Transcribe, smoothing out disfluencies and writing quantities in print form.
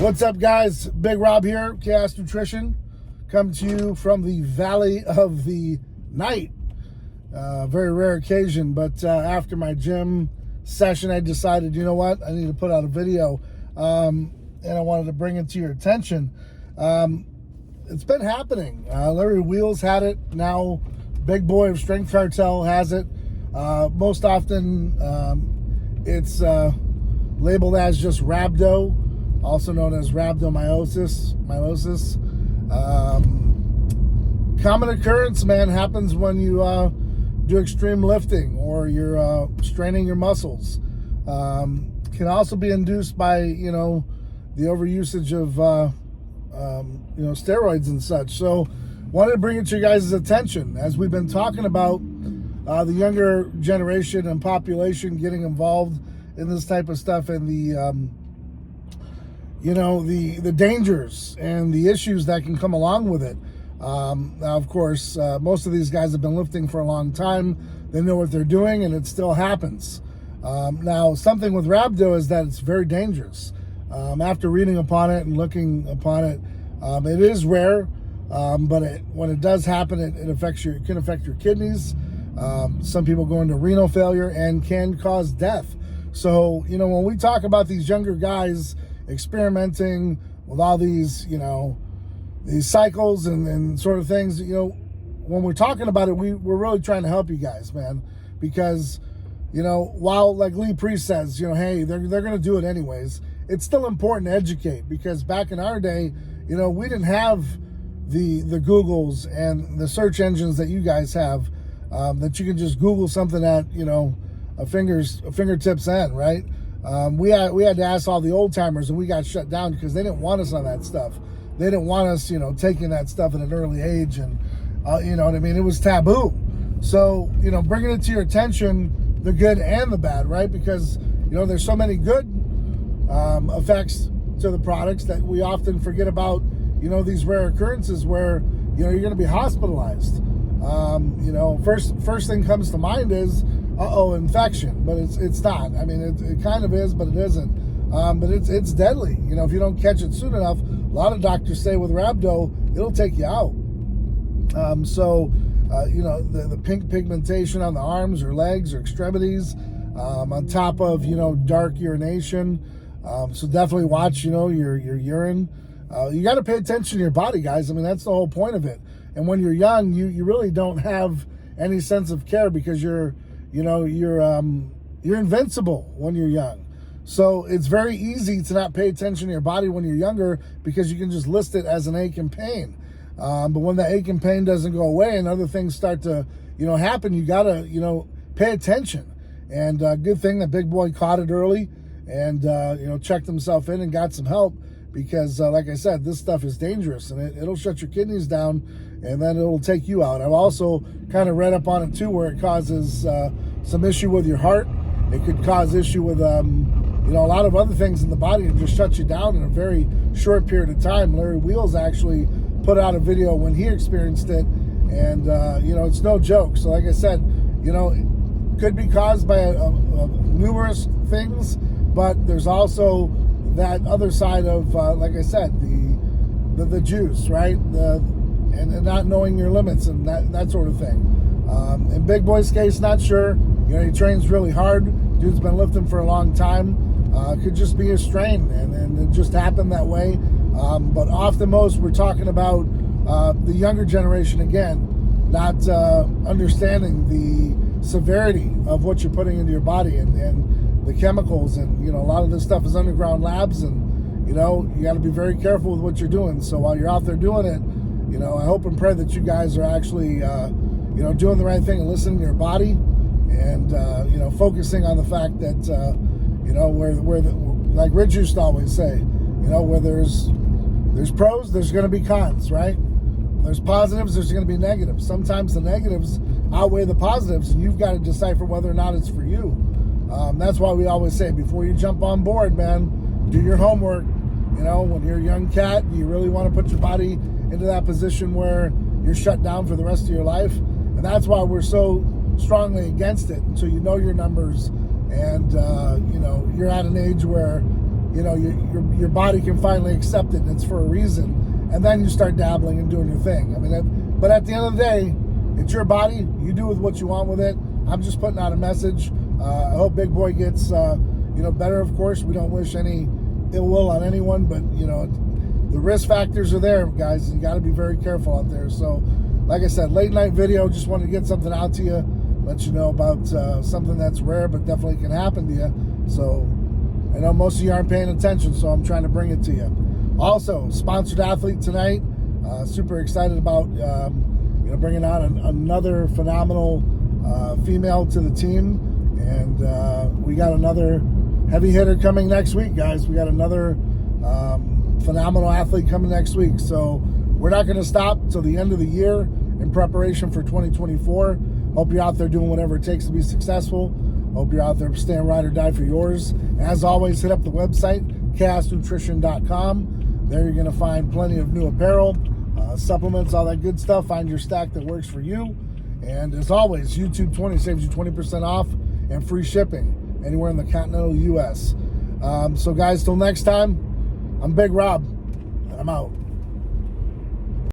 What's up, guys? Big Rob here, Chaos Nutrition, coming to you from the Valley of the Night. Very rare occasion, but after my gym session, I decided, you know what, I need to put out a video, and I wanted to bring it to your attention. It's been happening. Larry Wheels had it. Now, Big Boy of Strength Cartel has it. Most often, it's labeled as just rhabdo, also known as rhabdomyolysis. Common occurrence, man, happens when you do extreme lifting or you're straining your muscles. Can also be induced by, the overusage of, steroids and such. So wanted to bring it to you guys' attention as we've been talking about the younger generation and population getting involved in this type of stuff and the dangers and the issues that can come along with it. Now, of course, most of these guys have been lifting for a long time. They know what they're doing, and it still happens. Now, something with rhabdo is that it's very dangerous. After reading upon it and looking upon it, it is rare, but when it does happen, it can affect your kidneys. Some people go into renal failure and can cause death. So, when we talk about these younger guys experimenting with all these, these cycles and sort of things, when we're talking about it, we're really trying to help you guys, man, because, while like Lee Priest says, hey, they're going to do it anyways, it's still important to educate, because back in our day, we didn't have the Googles and the search engines that you guys have, that you can just Google something at, a fingertips end, right? We had to ask all the old timers, and we got shut down because they didn't want us on that stuff. They didn't want us, taking that stuff at an early age, and you know what I mean? It was taboo. So, bringing it to your attention, the good and the bad, right? Because, there's so many good effects to the products that we often forget about, these rare occurrences where, you're going to be hospitalized. First thing comes to mind is, infection, but it's not. I mean, it kind of is, but it isn't. But it's deadly. If you don't catch it soon enough, a lot of doctors say with rhabdo, it'll take you out. The pink pigmentation on the arms or legs or extremities, on top of, dark urination. So definitely watch, your urine. You got to pay attention to your body, guys. I mean, that's the whole point of it. And when you're young, you really don't have any sense of care because you're invincible when you're young. So it's very easy to not pay attention to your body when you're younger because you can just list it as an ache and pain. But when the ache and pain doesn't go away and other things start to, happen, you gotta, pay attention. And good thing that Big Boy caught it early and, checked himself in and got some help because, like I said, this stuff is dangerous and it'll shut your kidneys down and then it'll take you out. I've also kind of read up on it too, where it causes some issue with your heart. It could cause issue with, a lot of other things in the body and just shut you down in a very short period of time. Larry Wheels actually put out a video when he experienced it, and it's no joke. So like I said, it could be caused by numerous things, but there's also that other side of, like I said, the juice, right? And not knowing your limits and that sort of thing. In Big Boy's case, not sure. He trains really hard. Dude's been lifting for a long time. Could just be a strain, and it just happened that way. But often most, we're talking about the younger generation again, not understanding the severity of what you're putting into your body and the chemicals. And, a lot of this stuff is underground labs, and, you got to be very careful with what you're doing. So while you're out there doing it, I hope and pray that you guys are actually, doing the right thing and listening to your body and, focusing on the fact that, like Rich used to always say, where there's pros, there's going to be cons, right? There's positives, there's going to be negatives. Sometimes the negatives outweigh the positives, and you've got to decipher whether or not it's for you. That's why we always say, before you jump on board, man, do your homework. When you're a young cat, you really want to put your body into that position where you're shut down for the rest of your life. And that's why we're so strongly against it until you know your numbers and, you're at an age where, your body can finally accept it, and it's for a reason. And then you start dabbling and doing your thing. I mean, but at the end of the day, it's your body. You do with what you want with it. I'm just putting out a message. I hope Big Boy gets better. Of course, we don't wish any ill will on anyone, but the risk factors are there, guys. You got to be very careful out there. So, like I said, late night video. Just wanted to get something out to you, let you know about something that's rare, but definitely can happen to you. So, I know most of you aren't paying attention, so I'm trying to bring it to you. Also, sponsored athlete tonight. Super excited about bringing on another phenomenal female to the team, and we got another heavy hitter coming next week, guys. We got another phenomenal athlete coming next week. So we're not going to stop till the end of the year in preparation for 2024. Hope you're out there doing whatever it takes to be successful. Hope you're out there staying ride or die for yours. As always, hit up the website, chaosnutrition.com. There you're going to find plenty of new apparel, supplements, all that good stuff. Find your stack that works for you. And as always, YouTube 20 saves you 20% off and free shipping anywhere in the continental U.S. So guys, till next time, I'm Big Rob, and I'm out.